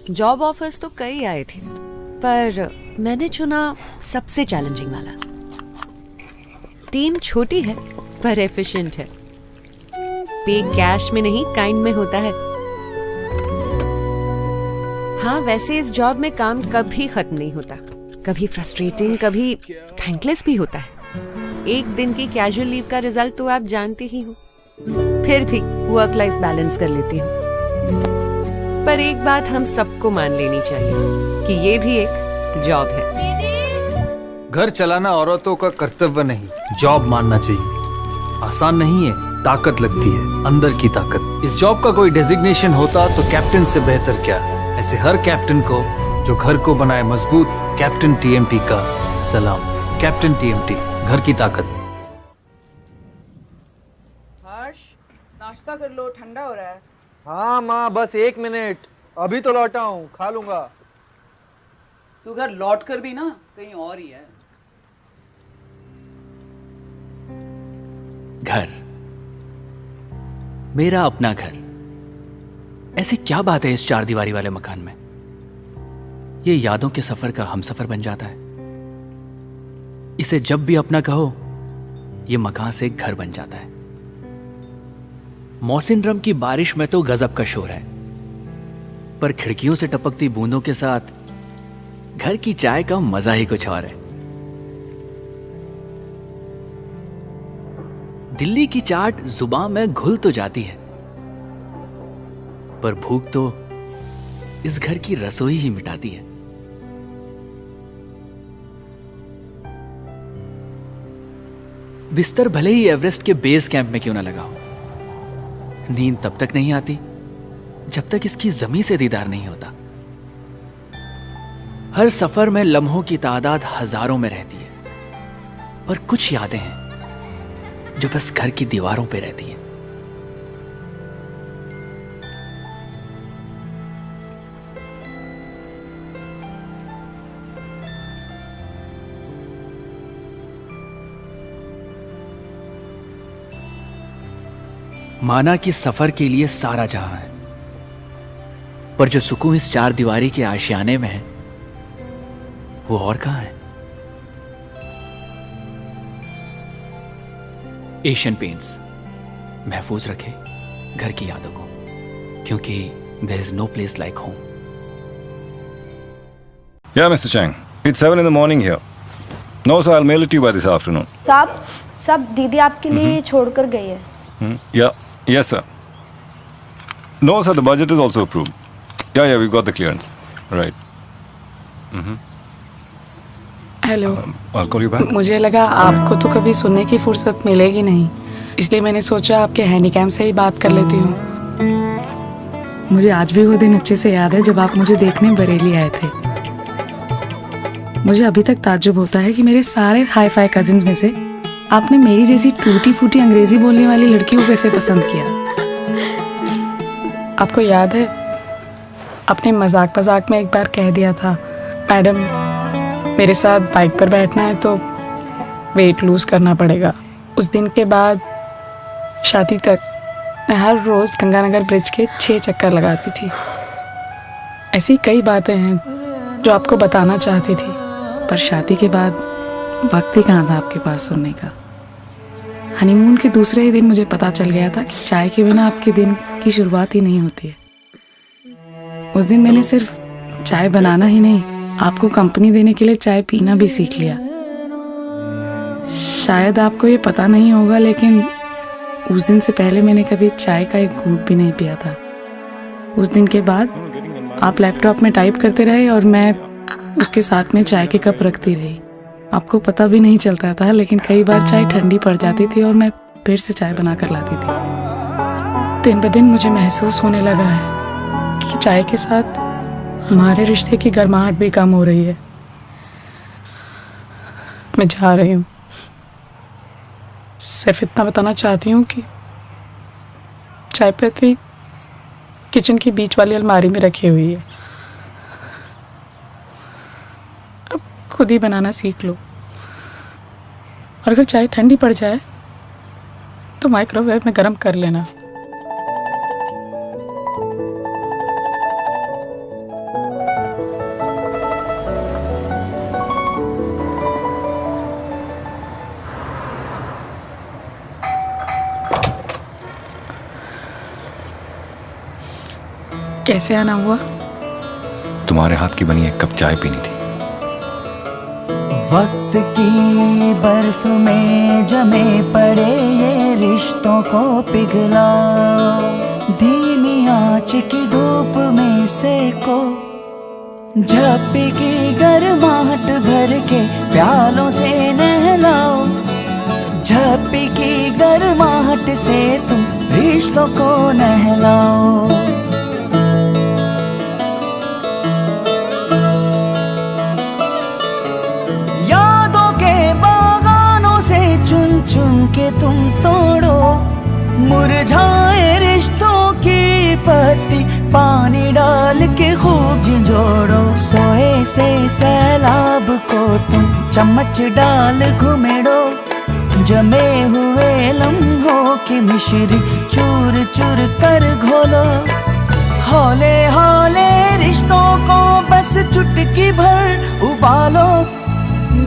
Job offers तो कई आए थे, पर मैंने चुना सबसे चैलेंजिंग वाला। टीम छोटी है पर एफिशिएंट है। पे कैश में नहीं, काइंड में होता है। हाँ, वैसे इस जॉब में काम कभी खत्म नहीं होता। कभी फ्रस्ट्रेटिंग, कभी थैंकलेस भी होता है। एक दिन की कैजुअल लीव का रिजल्ट तो आप जानते ही हो। फिर भी वर्क लाइफ बैलेंस कर लेती हूँ। पर एक बात हम सबको मान लेनी चाहिए कि ये भी एक जॉब है। घर चलाना औरतों का कर्तव्य नहीं, जॉब मानना चाहिए। आसान नहीं है, ताकत लगती है, अंदर की ताकत। इस जॉब का कोई डेजिग्नेशन होता तो कैप्टन से बेहतर क्या। ऐसे हर कैप्टन को जो घर को बनाए मजबूत, कैप्टन टीएमटी का सलाम। कैप्टन टीएमटी, घर की ताकत। हर्ष, नाश्ता कर लो, ठंडा हो रहा है। हाँ माँ, बस 1 मिनट, अभी तो लौटा हूँ, खा लूंगा। तू घर लौट कर भी ना कहीं और ही है। घर, मेरा अपना घर। ऐसी क्या बात है इस 4 दीवारी वाले मकान में? ये यादों के सफर का हमसफर बन जाता है। इसे जब भी अपना कहो, ये मकान से घर बन जाता है। मौसिन रम की बारिश में तो गजब का शोर है, पर खिड़कियों से टपकती बूंदों के साथ घर की चाय का मजा ही कुछ और है। दिल्ली की चाट जुबान में घुल तो जाती है, पर भूख तो इस घर की रसोई ही मिटाती है। बिस्तर भले ही एवरेस्ट के बेस कैंप में क्यों ना लगा हो, नींद तब तक नहीं आती जब तक इसकी जमीन से दीदार नहीं होता। हर सफर में लम्हों की तादाद हजारों में रहती है, पर कुछ यादें हैं जो बस घर की दीवारों पे रहती हैं। माना कि सफर के लिए सारा जहां है, पर जो सुकून इस 4 दीवारी के आशियाने में है, वो और कहां है? एशियन पेंट्स महफूज रखे घर की यादों को, क्योंकि there is no place like home. Yeah, Mr. Chang. It's 7 in the morning here. No, sir, I'll mail it to you by this afternoon. साहब दीदी आपके लिए छोड़कर गई है। Yeah, yes, sir. No, sir, the budget is also approved. Yeah, we've got the clearance. Right. Hello, I'll call you back. मुझे लगा आपको तो कभी सुनने की फुर्सत मिलेगी नहीं, इसलिए मैंने सोचा आपके हैंडीकैम से ही बात कर लेती हूँ। मुझे आज भी वो दिन अच्छे से याद है जब आप मुझे देखने बरेली आए थे। मुझे अभी तक ताज्जुब होता है कि मेरे सारे हाई फाई कजिन्स में से आपने मेरी जैसी टूटी फूटी अंग्रेजी बोलने वाली लड़की को कैसे पसंद किया। आपको याद है, आपने मजाक मजाक में एक बार कह दिया था, मैडम मेरे साथ बाइक पर बैठना है तो वेट लूज करना पड़ेगा। उस दिन के बाद शादी तक मैं हर रोज गंगानगर ब्रिज के 6 चक्कर लगाती थी। ऐसी कई बातें हैं जो आपको बताना चाहती थी, पर शादी के बाद वक्त ही कहाँ था आपके पास सुनने का। हनीमून के दूसरे ही दिन मुझे पता चल गया था कि चाय के बिना आपके दिन की शुरुआत ही नहीं होती है। उस दिन मैंने सिर्फ चाय बनाना ही नहीं, आपको कंपनी देने के लिए चाय पीना भी सीख लिया। शायद आपको ये पता नहीं होगा, लेकिन उस दिन से पहले मैंने कभी चाय का एक घूंट भी नहीं पिया था। उस दिन के बाद आप लैपटॉप में टाइप करते रहे और मैं उसके साथ में चाय के कप रखती रही। आपको पता भी नहीं चलता था, लेकिन कई बार चाय ठंडी पड़ जाती थी और मैं फिर से चाय बना कर लाती थी। दिन ब दिन मुझे महसूस होने लगा है कि चाय के साथ हमारे रिश्ते की गर्माहट भी कम हो रही है। मैं जा रही हूँ, सिर्फ इतना बताना चाहती हूँ कि चाय पत्ती किचन की बीच वाली अलमारी में रखी हुई है। अब खुद ही बनाना सीख लो, और अगर चाय ठंडी पड़ जाए तो माइक्रोवेव में गर्म कर लेना। कैसे आना हुआ? तुम्हारे हाथ की बनी एक कप चाय पीनी थी। वक्त की बर्फ में जमे पड़े ये रिश्तों को पिघलाओ, धीमी आंच की धूप में सेको, झप्पी की गर्माहट भर के प्यालों से नहलाओ, झप्पी की गर्माहट से तुम रिश्तों को नहलाओ। यादों के बागानों से चुन चुन के तुम तोड़ो, मुरझाए रिश्तों की पत्ती पानी डाल के खूब झिंझोड़ो। सोए से सैलाब को तुम चम्मच डाल घुमेड़ो, जमे हुए लम्हों की मिश्री चूर चूर कर घोलो। हौले हौले रिश्तों को बस चुटकी भर उबालो,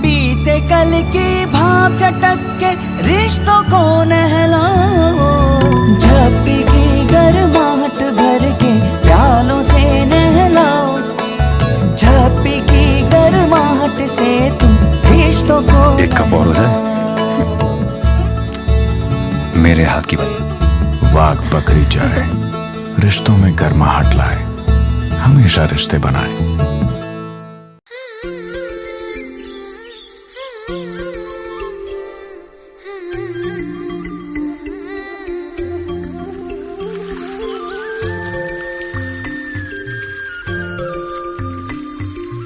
बीते कल की भाप चटक के रिश्तों को नहलाओ, झप्पी की गर्माहट भर के प्यालों से नहलाओ, झप्पी की गर्माहट से तुम रिश्तों को। एक कप और हो जाए? मेरे हाथ की बनी वाघ बकरी चाहे, रिश्तों में गर्माहट लाए, हमेशा रिश्ते बनाए।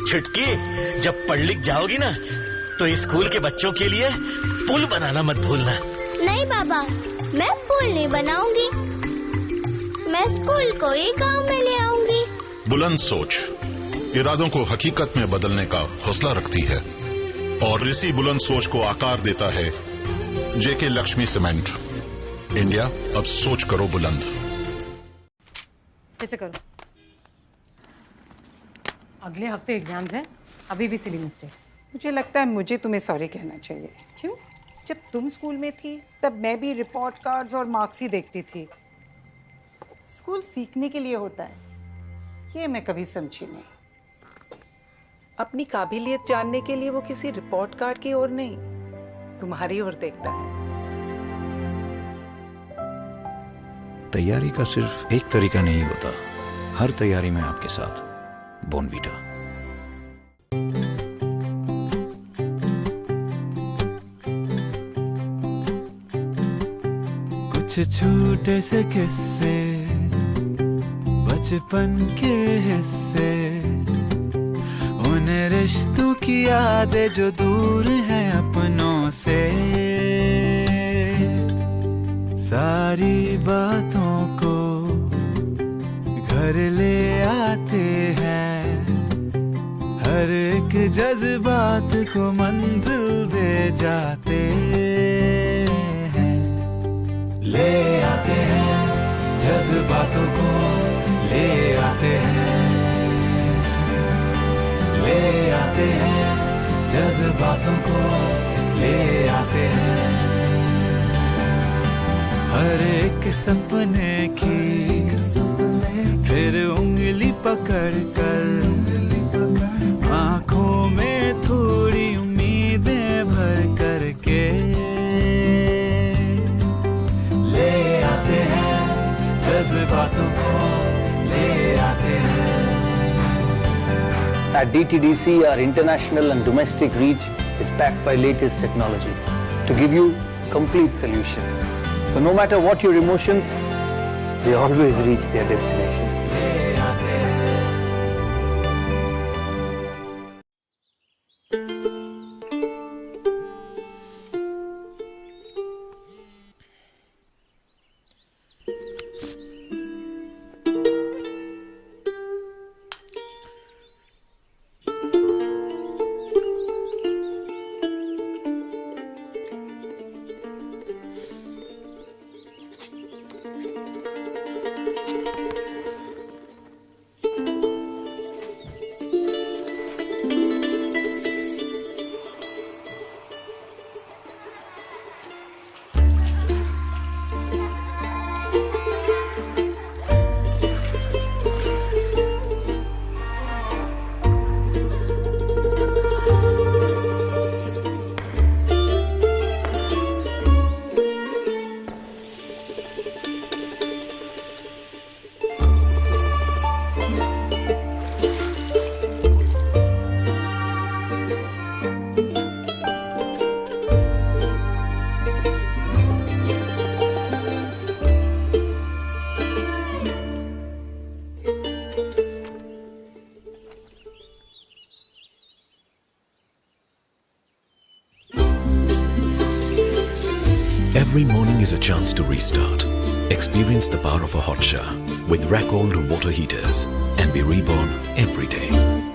छुटकी, जब पढ़ लिख जाओगी ना तो स्कूल के बच्चों के लिए पुल बनाना मत भूलना। नहीं बाबा, मैं पुल नहीं बनाऊंगी, मैं स्कूल को ही गांव में ले आऊंगी। बुलंद सोच इरादों को हकीकत में बदलने का हौसला रखती है, और इसी बुलंद सोच को आकार देता है जेके लक्ष्मी सीमेंट। इंडिया, अब सोच करो बुलंद। कैसे करो? अगले हफ्ते एग्जाम्स हैं, अभी भी सिली मिस्टेक्स। मुझे लगता है मुझे तुम्हें सॉरी कहना चाहिए। क्यों? जब तुम स्कूल में थी तब मैं भी रिपोर्ट कार्ड्स और मार्क्स ही देखती थी। स्कूल सीखने के लिए होता है, ये मैं कभी समझी नहीं। अपनी काबिलियत जानने के लिए वो किसी रिपोर्ट कार्ड की ओर नहीं, तुम्हारी ओर देखता है। तैयारी का सिर्फ एक तरीका नहीं होता, हर तैयारी में आपके साथ बोर्नवीटा। कुछ छोटे से किस्से, बचपन के हिस्से, उन रिश्तों की यादें जो दूर हैं अपनों से, सारी बातों को घर ले आते हैं, हर एक जज्बात को मंजिल दे जाते हैं, ले आते हैं जज्बातों को, ले आते हैं, ले आते हैं जज्बातों को, ले आते हैं, हर एक सपने की फिर उंगली पकड़ कर, आंखों में थोड़ी उम्मीदें भर करके, ले आते हैं जज्बातों को, ले आते हैं। At DTDC, our international and domestic reach is backed by latest technology to give you complete solution. So no matter what your emotions, they always reach their destination. Every morning is a chance to restart. Experience the power of a hot shower with Racold water heaters and be reborn every day.